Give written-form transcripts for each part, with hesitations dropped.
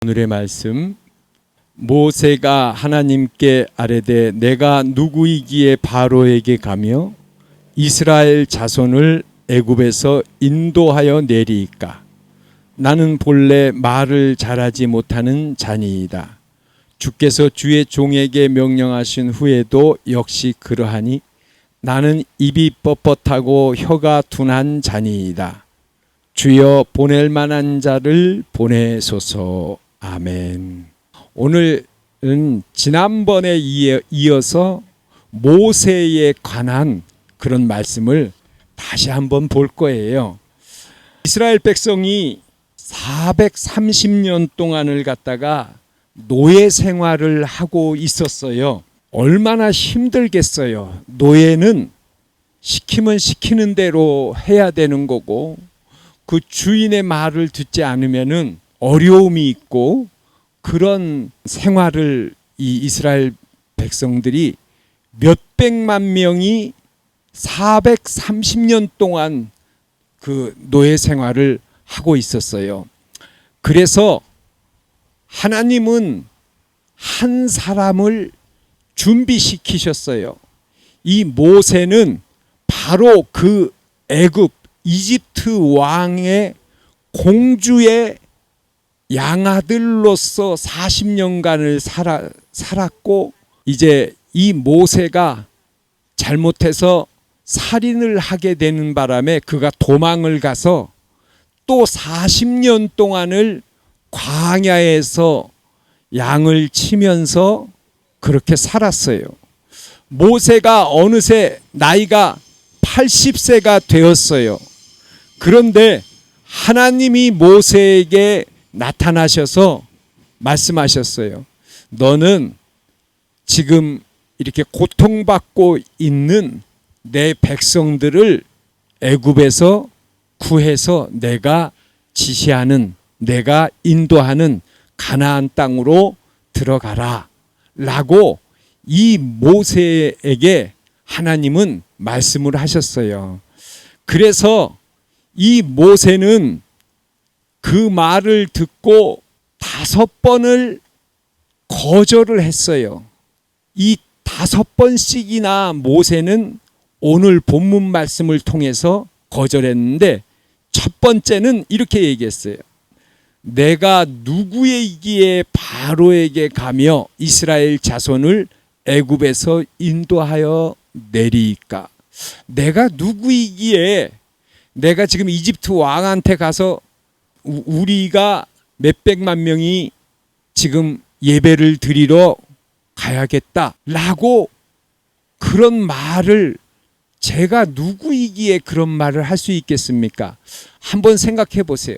오늘의 말씀, 모세가 하나님께 아뢰되 내가 누구이기에 바로에게 가며 이스라엘 자손을 애굽에서 인도하여 내리이까. 나는 본래 말을 잘하지 못하는 자니이다. 주께서 주의 종에게 명령하신 후에도 역시 그러하니 나는 입이 뻣뻣하고 혀가 둔한 자니이다. 주여 보낼 만한 자를 보내소서. 아멘. 오늘은 지난번에 이어서 모세에 관한 그런 말씀을 다시 한번 볼 거예요. 이스라엘 백성이 430년 동안을 갖다가 노예 생활을 하고 있었어요. 얼마나 힘들겠어요. 노예는 시키면 시키는 대로 해야 되는 거고, 그 주인의 말을 듣지 않으면은 어려움이 있고, 그런 생활을 이 이스라엘 백성들이 몇백만 명이 430년 동안 그 노예 생활을 하고 있었어요. 그래서 하나님은 한 사람을 준비시키셨어요. 이 모세는 바로 그 애굽 이집트 왕의 공주의 양아들로서 40년간을 살았고, 이제 이 모세가 잘못해서 살인을 하게 되는 바람에 그가 도망을 가서 또 40년 동안을 광야에서 양을 치면서 그렇게 살았어요. 모세가 어느새 나이가 80세가 되었어요. 그런데 하나님이 모세에게 나타나셔서 말씀하셨어요. 너는 지금 이렇게 고통받고 있는 내 백성들을 애굽에서 구해서 내가 지시하는, 내가 인도하는 가나안 땅으로 들어가라 라고 이 모세에게 하나님은 말씀을 하셨어요. 그래서 이 모세는 그 말을 듣고 5번을 거절을 했어요. 이 5번씩이나 모세는 오늘 본문 말씀을 통해서 거절했는데, 첫 번째는 이렇게 얘기했어요. 내가 누구이기에 바로에게 가며 이스라엘 자손을 애굽에서 인도하여 내리이까. 내가 누구이기에, 내가 지금 이집트 왕한테 가서 우리가 몇백만 명이 지금 예배를 드리러 가야겠다라고 그런 말을, 제가 누구이기에 그런 말을 할 수 있겠습니까? 한번 생각해 보세요.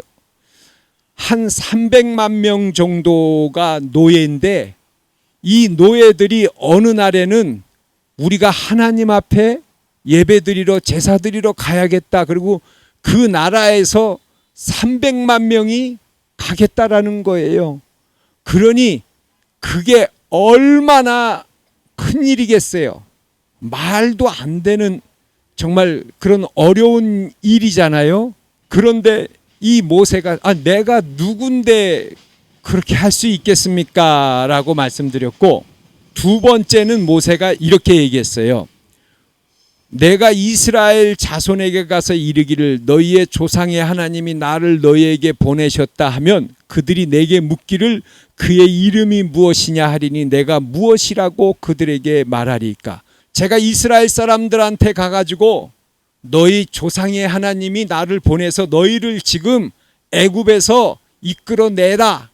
한 300만 명 정도가 노예인데, 이 노예들이 어느 날에는 우리가 하나님 앞에 예배드리러 제사드리러 가야겠다, 그리고 그 나라에서 300만 명이 가겠다라는 거예요. 그러니 그게 얼마나 큰 일이겠어요. 말도 안 되는 정말 그런 어려운 일이잖아요. 그런데 이 모세가 내가 누군데 그렇게 할 수 있겠습니까? 라고 말씀드렸고, 두 번째는 모세가 이렇게 얘기했어요. 내가 이스라엘 자손에게 가서 이르기를 너희의 조상의 하나님이 나를 너희에게 보내셨다 하면 그들이 내게 묻기를 그의 이름이 무엇이냐 하리니 내가 무엇이라고 그들에게 말하리까. 제가 이스라엘 사람들한테 가가지고 너희 조상의 하나님이 나를 보내서 너희를 지금 애굽에서 이끌어내라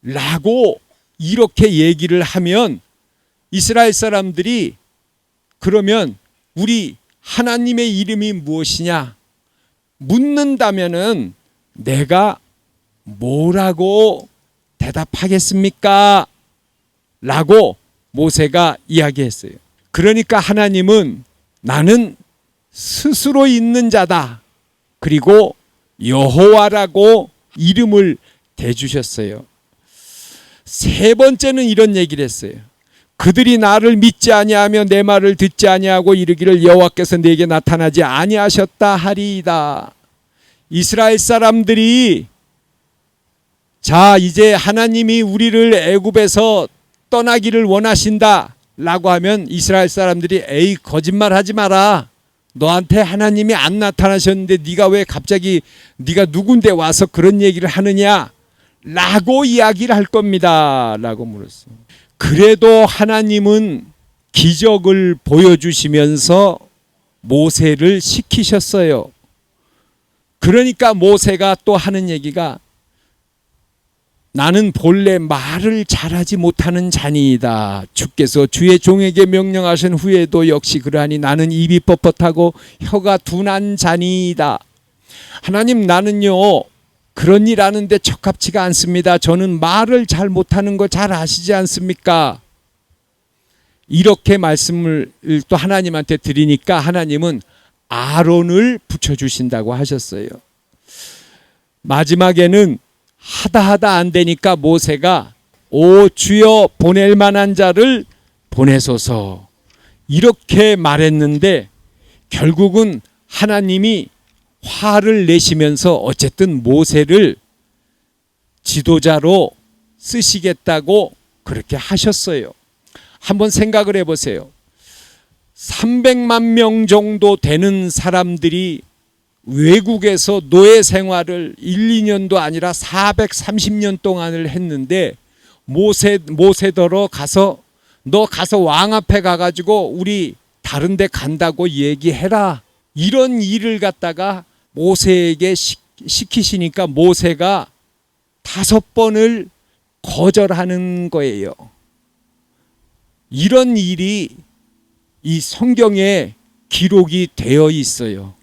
라고 이렇게 얘기를 하면, 이스라엘 사람들이 그러면 우리 하나님의 이름이 무엇이냐 묻는다면은 내가 뭐라고 대답하겠습니까? 라고 모세가 이야기했어요. 그러니까 하나님은 나는 스스로 있는 자다, 그리고 여호와라고 이름을 대주셨어요. 세 번째는 이런 얘기를 했어요. 그들이 나를 믿지 아니하며 내 말을 듣지 아니하고 이르기를 여호와께서 내게 나타나지 아니하셨다 하리이다. 이스라엘 사람들이 자, 이제 하나님이 우리를 애굽에서 떠나기를 원하신다 라고 하면 이스라엘 사람들이 에이, 거짓말하지 마라. 너한테 하나님이 안 나타나셨는데 네가 왜 갑자기 네가 누군데 와서 그런 얘기를 하느냐 라고 이야기를 할 겁니다 라고 물었어요. 그래도 하나님은 기적을 보여주시면서 모세를 시키셨어요. 그러니까 모세가 또 하는 얘기가 나는 본래 말을 잘하지 못하는 자니이다. 주께서 주의 종에게 명령하신 후에도 역시 그러하니 나는 입이 뻣뻣하고 혀가 둔한 자니이다. 하나님, 나는요 그런 일 하는데 적합치가 않습니다. 저는 말을 잘 못하는 거 잘 아시지 않습니까? 이렇게 말씀을 또 하나님한테 드리니까 하나님은 아론을 붙여주신다고 하셨어요. 마지막에는 하다 안 되니까 모세가 오 주여 보낼 만한 자를 보내소서 이렇게 말했는데 결국은 하나님이 화를 내시면서 어쨌든 모세를 지도자로 쓰시겠다고 그렇게 하셨어요. 한번 생각을 해보세요. 300만 명 정도 되는 사람들이 외국에서 노예 생활을 1, 2년도 아니라 430년 동안을 했는데 모세더러 가서 너 가서 왕 앞에 가가지고 우리 다른 데 간다고 얘기해라. 이런 일을 갖다가 모세에게 시키시니까 모세가 5번을 거절하는 거예요. 이런 일이 이 성경에 기록이 되어 있어요.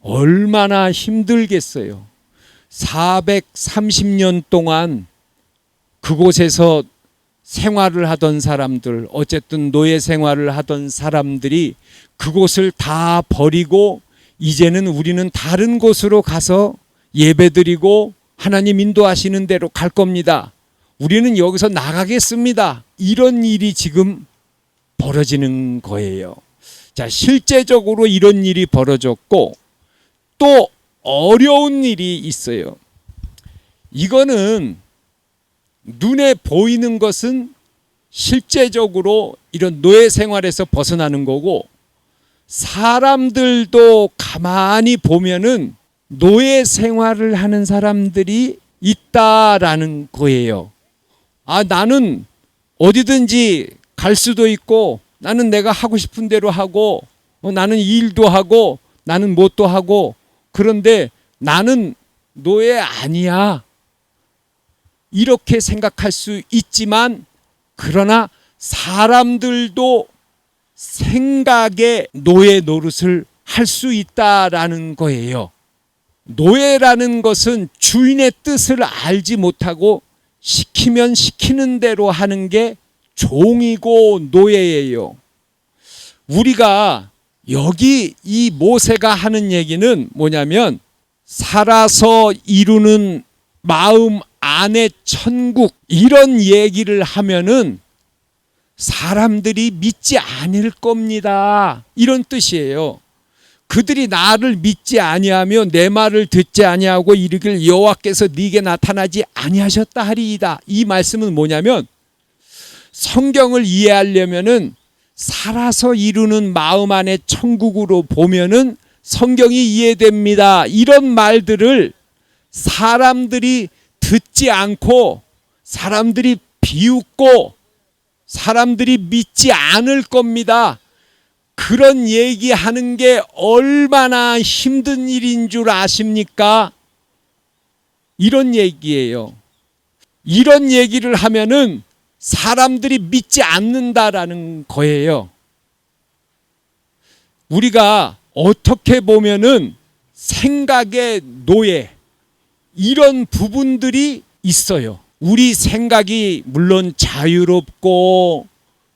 얼마나 힘들겠어요. 430년 동안 그곳에서 생활을 하던 사람들, 어쨌든 노예 생활을 하던 사람들이 그곳을 다 버리고 이제는 우리는 다른 곳으로 가서 예배드리고 하나님 인도하시는 대로 갈 겁니다. 우리는 여기서 나가겠습니다. 이런 일이 지금 벌어지는 거예요. 자, 실제적으로 이런 일이 벌어졌고 또 어려운 일이 있어요. 이거는 눈에 보이는 것은 실제적으로 이런 노예 생활에서 벗어나는 거고 사람들도 가만히 보면은 노예 생활을 하는 사람들이 있다라는 거예요. 아, 나는 어디든지 갈 수도 있고 나는 내가 하고 싶은 대로 하고 나는 일도 하고 나는 뭣도 하고 그런데 나는 노예 아니야. 이렇게 생각할 수 있지만 그러나 사람들도 생각에 노예 노릇을 할 수 있다라는 거예요. 노예라는 것은 주인의 뜻을 알지 못하고 시키면 시키는 대로 하는 게 종이고 노예예요. 우리가 여기 이 모세가 하는 얘기는 뭐냐면 살아서 이루는 마음 안의 천국 이런 얘기를 하면은 사람들이 믿지 않을 겁니다. 이런 뜻이에요. 그들이 나를 믿지 아니하며 내 말을 듣지 아니하고 이르길 여호와께서 네게 나타나지 아니하셨다 하리이다. 이 말씀은 뭐냐면 성경을 이해하려면은 살아서 이루는 마음 안의 천국으로 보면은 성경이 이해됩니다. 이런 말들을 사람들이 듣지 않고 사람들이 비웃고 사람들이 믿지 않을 겁니다. 그런 얘기하는 게 얼마나 힘든 일인 줄 아십니까? 이런 얘기예요. 이런 얘기를 하면은 사람들이 믿지 않는다라는 거예요. 우리가 어떻게 보면은 생각의 노예 이런 부분들이 있어요. 우리 생각이 물론 자유롭고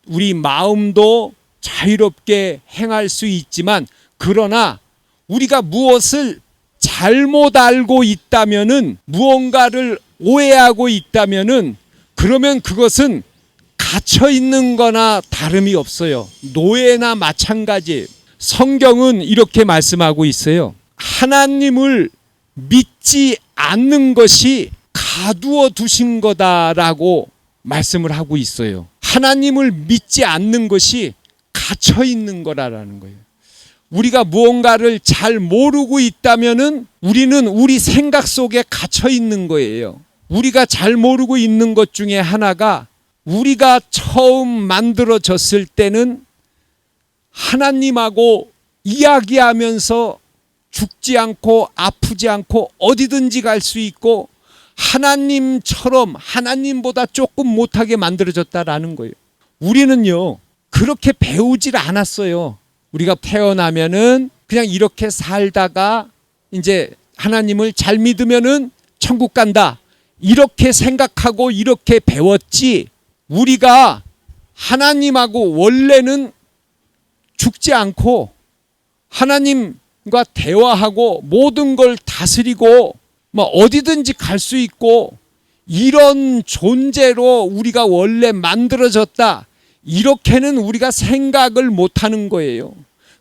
우리 마음도 자유롭게 행할 수 있지만 그러나 우리가 무엇을 잘못 알고 있다면은 무언가를 오해하고 있다면은 그러면 그것은 갇혀 있는 거나 다름이 없어요. 노예나 마찬가지. 성경은 이렇게 말씀하고 있어요. 하나님을 믿지 않는 것이 가두어 두신 거다라고 말씀을 하고 있어요. 하나님을 믿지 않는 것이 갇혀 있는 거라는 거예요. 우리가 무언가를 잘 모르고 있다면은 우리는 우리 생각 속에 갇혀 있는 거예요. 우리가 잘 모르고 있는 것 중에 하나가, 우리가 처음 만들어졌을 때는 하나님하고 이야기하면서 죽지 않고 아프지 않고 어디든지 갈 수 있고 하나님처럼, 하나님보다 조금 못하게 만들어졌다라는 거예요. 우리는요, 그렇게 배우질 않았어요. 우리가 태어나면은 그냥 이렇게 살다가 이제 하나님을 잘 믿으면은 천국 간다, 이렇게 생각하고 이렇게 배웠지, 우리가 하나님하고 원래는 죽지 않고 하나님과 대화하고 모든 걸 다스리고 어디든지 갈 수 있고 이런 존재로 우리가 원래 만들어졌다, 이렇게는 우리가 생각을 못하는 거예요.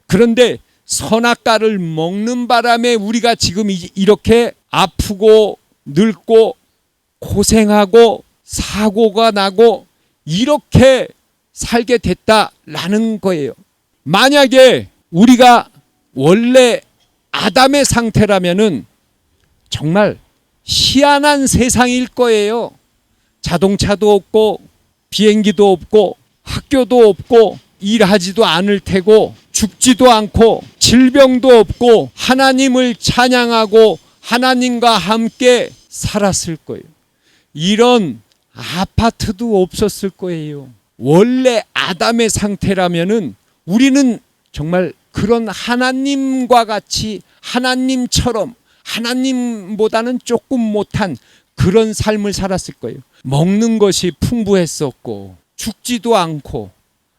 그런데 선악과를 먹는 바람에 우리가 지금 이렇게 아프고 늙고 고생하고 사고가 나고 이렇게 살게 됐다라는 거예요. 만약에 우리가 원래 아담의 상태라면은 정말 희한한 세상일 거예요. 자동차도 없고 비행기도 없고 학교도 없고 일하지도 않을 테고 죽지도 않고 질병도 없고 하나님을 찬양하고 하나님과 함께 살았을 거예요. 이런 아파트도 없었을 거예요. 원래 아담의 상태라면은 우리는 정말 그런 하나님과 같이, 하나님처럼, 하나님보다는 조금 못한 그런 삶을 살았을 거예요. 먹는 것이 풍부했었고 죽지도 않고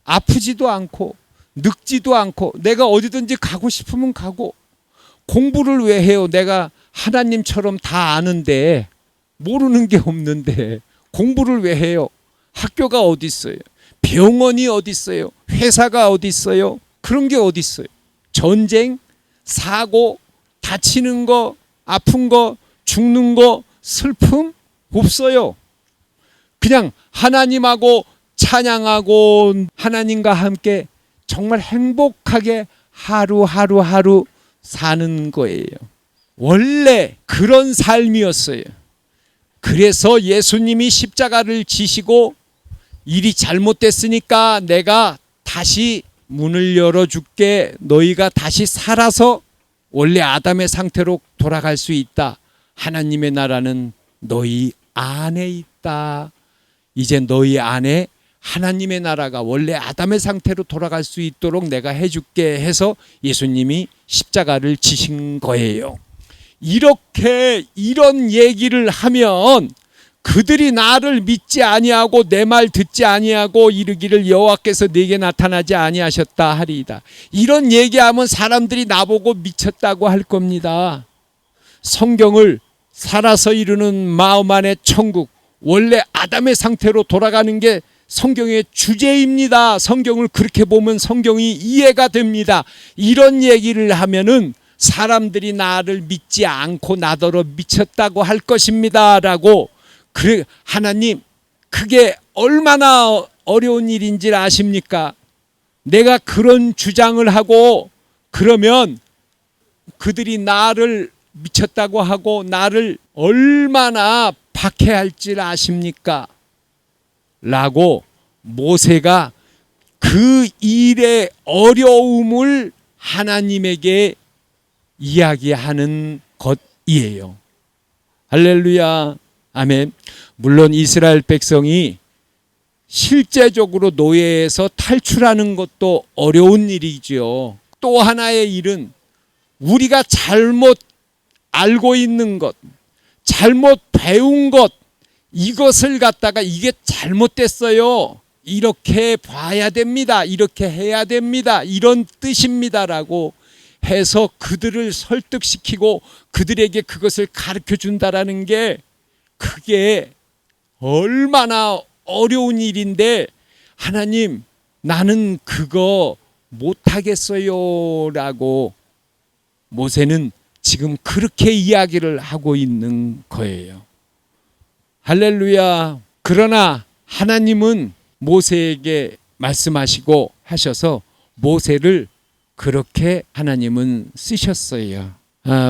아프지도 않고 늙지도 않고 내가 어디든지 가고 싶으면 가고, 공부를 왜 해요? 내가 하나님처럼 다 아는데, 모르는 게 없는데 공부를 왜 해요? 학교가 어디 있어요? 병원이 어디 있어요? 회사가 어디 있어요? 그런 게 어디 있어요? 전쟁, 사고, 다치는 거, 아픈 거, 죽는 거, 슬픔 없어요. 그냥 하나님하고 찬양하고 하나님과 함께 정말 행복하게 하루 사는 거예요. 원래 그런 삶이었어요. 그래서 예수님이 십자가를 지시고 일이 잘못됐으니까 내가 다시 문을 열어줄게, 너희가 다시 살아서 원래 아담의 상태로 돌아갈 수 있다. 하나님의 나라는 너희 안에 있다. 이제 너희 안에 하나님의 나라가 원래 아담의 상태로 돌아갈 수 있도록 내가 해줄게 해서 예수님이 십자가를 지신 거예요. 이렇게 이런 얘기를 하면 그들이 나를 믿지 아니하고 내 말 듣지 아니하고 이르기를 여호와께서 내게 나타나지 아니하셨다 하리이다. 이런 얘기하면 사람들이 나보고 미쳤다고 할 겁니다. 성경을 살아서 이루는 마음 안의 천국, 원래 아담의 상태로 돌아가는 게 성경의 주제입니다. 성경을 그렇게 보면 성경이 이해가 됩니다. 이런 얘기를 하면은 사람들이 나를 믿지 않고 나더러 미쳤다고 할 것입니다 라고. 그래, 하나님, 그게 얼마나 어려운 일인지 아십니까? 내가 그런 주장을 하고 그러면 그들이 나를 미쳤다고 하고 나를 얼마나 박해할지 아십니까? 라고 모세가 그 일의 어려움을 하나님에게 이야기하는 것이에요. 할렐루야, 아멘. 물론 이스라엘 백성이 실제적으로 노예에서 탈출하는 것도 어려운 일이죠. 또 하나의 일은 우리가 잘못 알고 있는 것, 잘못 배운 것, 이것을 갖다가 이게 잘못됐어요, 이렇게 봐야 됩니다, 이렇게 해야 됩니다, 이런 뜻입니다라고 해서 그들을 설득시키고 그들에게 그것을 가르쳐 준다라는 게 그게 얼마나 어려운 일인데, 하나님 나는 그거 못하겠어요 라고 모세는 지금 그렇게 이야기를 하고 있는 거예요. 할렐루야. 그러나 하나님은 모세에게 말씀하시고 하셔서 모세를 그렇게 하나님은 쓰셨어요.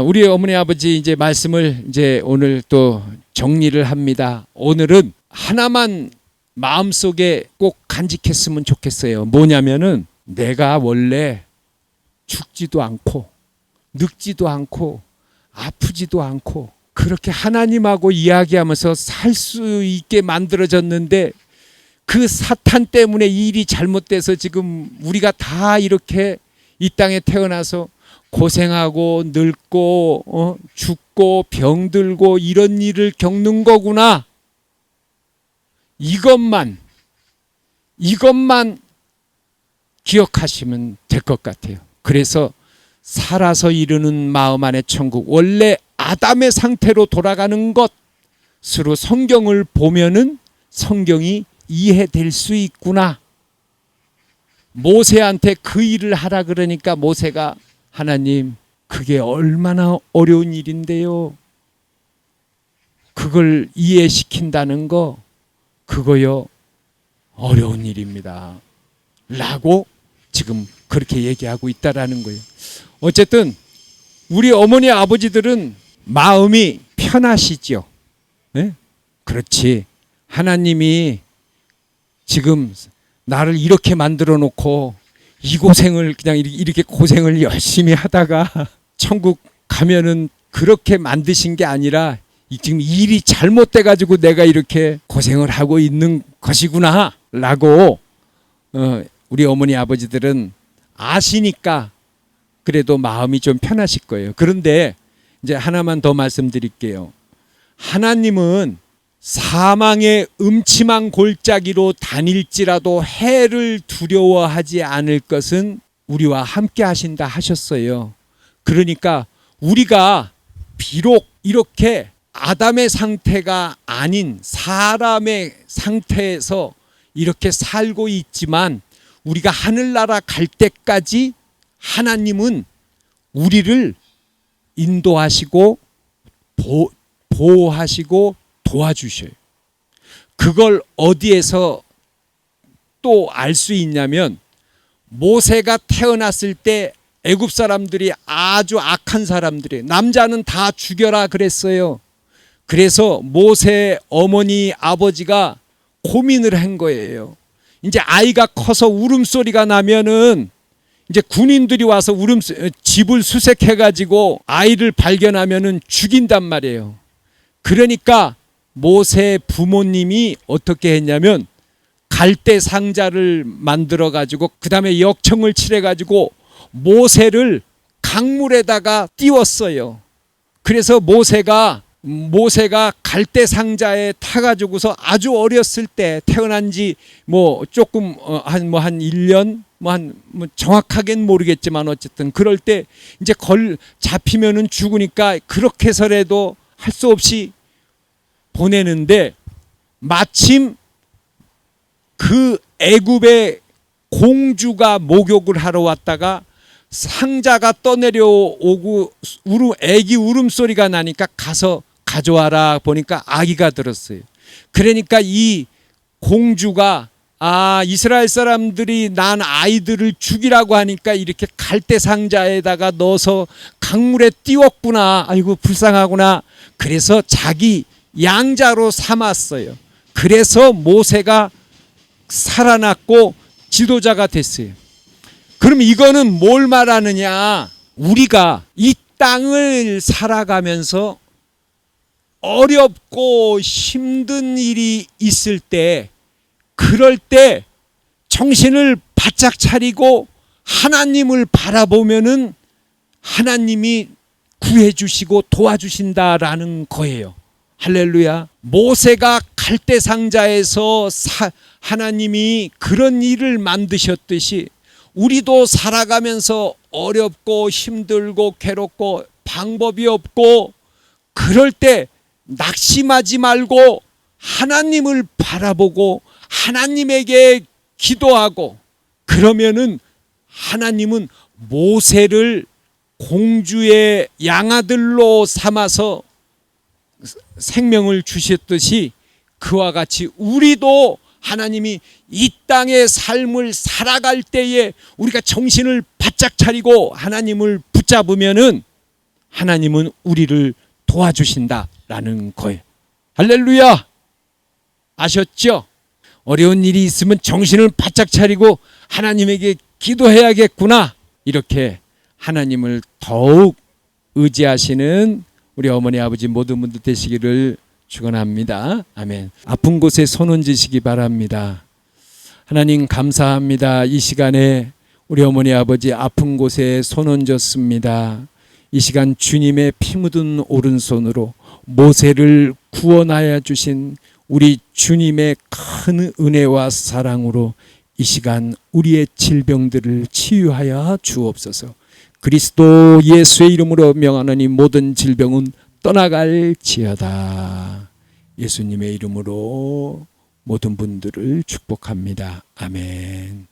우리 어머니 아버지 이제 말씀을 이제 오늘 또 정리를 합니다. 오늘은 하나만 마음속에 꼭 간직했으면 좋겠어요. 뭐냐면은 내가 원래 죽지도 않고 늙지도 않고 아프지도 않고 그렇게 하나님하고 이야기하면서 살 수 있게 만들어졌는데 그 사탄 때문에 일이 잘못돼서 지금 우리가 다 이렇게 이 땅에 태어나서 고생하고 늙고 죽고 병들고 이런 일을 겪는 거구나. 이것만 기억하시면 될 것 같아요. 그래서 살아서 이루는 마음 안의 천국, 원래 아담의 상태로 돌아가는 것으로 성경을 보면은 성경이 이해될 수 있구나. 모세한테 그 일을 하라 그러니까 모세가 하나님 그게 얼마나 어려운 일인데요. 그걸 이해시킨다는 거 그거요 어려운 일입니다. 라고 지금 그렇게 얘기하고 있다라는 거예요. 어쨌든 우리 어머니 아버지들은 마음이 편하시죠. 네? 그렇지. 하나님이 지금 나를 이렇게 만들어 놓고 이 고생을 그냥 이렇게 고생을 열심히 하다가 천국 가면은 그렇게 만드신 게 아니라 지금 일이 잘못돼 가지고 내가 이렇게 고생을 하고 있는 것이구나 라고 우리 어머니 아버지들은 아시니까 그래도 마음이 좀 편하실 거예요. 그런데 이제 하나만 더 말씀드릴게요. 하나님은 사망의 음침한 골짜기로 다닐지라도 해를 두려워하지 않을 것은 우리와 함께 하신다 하셨어요. 그러니까 우리가 비록 이렇게 아담의 상태가 아닌 사람의 상태에서 이렇게 살고 있지만 우리가 하늘나라 갈 때까지 하나님은 우리를 인도하시고 보호하시고 도와주셔요. 그걸 어디에서 또 알 수 있냐면 모세가 태어났을 때 애굽 사람들이 아주 악한 사람들이에요. 남자는 다 죽여라 그랬어요. 그래서 모세 어머니 아버지가 고민을 한 거예요. 이제 아이가 커서 울음소리가 나면은 이제 군인들이 와서 집을 수색해가지고 아이를 발견하면은 죽인단 말이에요. 그러니까 모세 부모님이 어떻게 했냐면 갈대 상자를 만들어 가지고 그 다음에 역청을 칠해 가지고 모세를 강물에다가 띄웠어요. 그래서 모세가 갈대 상자에 타가지고서 아주 어렸을 때 태어난 지 조금 한 1년 정확하게는 모르겠지만 어쨌든 그럴 때 이제 잡히면은 죽으니까 그렇게 해서라도 할 수 없이 보내는데 마침 그 애굽의 공주가 목욕을 하러 왔다가 상자가 떠내려오고 애기 울음소리가 나니까 가서 가져와라 보니까 아기가 들었어요. 그러니까 이 공주가 이스라엘 사람들이 난 아이들을 죽이라고 하니까 이렇게 갈대 상자에다가 넣어서 강물에 띄웠구나. 아이고 불쌍하구나. 그래서 자기 양자로 삼았어요. 그래서 모세가 살아났고 지도자가 됐어요. 그럼 이거는 뭘 말하느냐? 우리가 이 땅을 살아가면서 어렵고 힘든 일이 있을 때 그럴 때 정신을 바짝 차리고 하나님을 바라보면은 하나님이 구해주시고 도와주신다라는 거예요. 할렐루야. 모세가 갈대 상자에서 하나님이 그런 일을 만드셨듯이 우리도 살아가면서 어렵고 힘들고 괴롭고 방법이 없고 그럴 때 낙심하지 말고 하나님을 바라보고 하나님에게 기도하고 그러면은 하나님은 모세를 공주의 양아들로 삼아서 생명을 주셨듯이 그와 같이 우리도 하나님이 이 땅의 삶을 살아갈 때에 우리가 정신을 바짝 차리고 하나님을 붙잡으면은 하나님은 우리를 도와주신다라는 거예요. 할렐루야! 아셨죠? 어려운 일이 있으면 정신을 바짝 차리고 하나님에게 기도해야겠구나. 이렇게 하나님을 더욱 의지하시는 우리 어머니 아버지 모든 분들 되시기를 축원합니다. 아멘. 아픈 곳에 손 얹으시기 바랍니다. 하나님 감사합니다. 이 시간에 우리 어머니 아버지 아픈 곳에 손 얹었습니다. 이 시간 주님의 피 묻은 오른손으로 모세를 구원하여 주신 우리 주님의 큰 은혜와 사랑으로 이 시간 우리의 질병들을 치유하여 주옵소서. 그리스도 예수의 이름으로 명하노니 모든 질병은 떠나갈지어다. 예수님의 이름으로 모든 분들을 축복합니다. 아멘.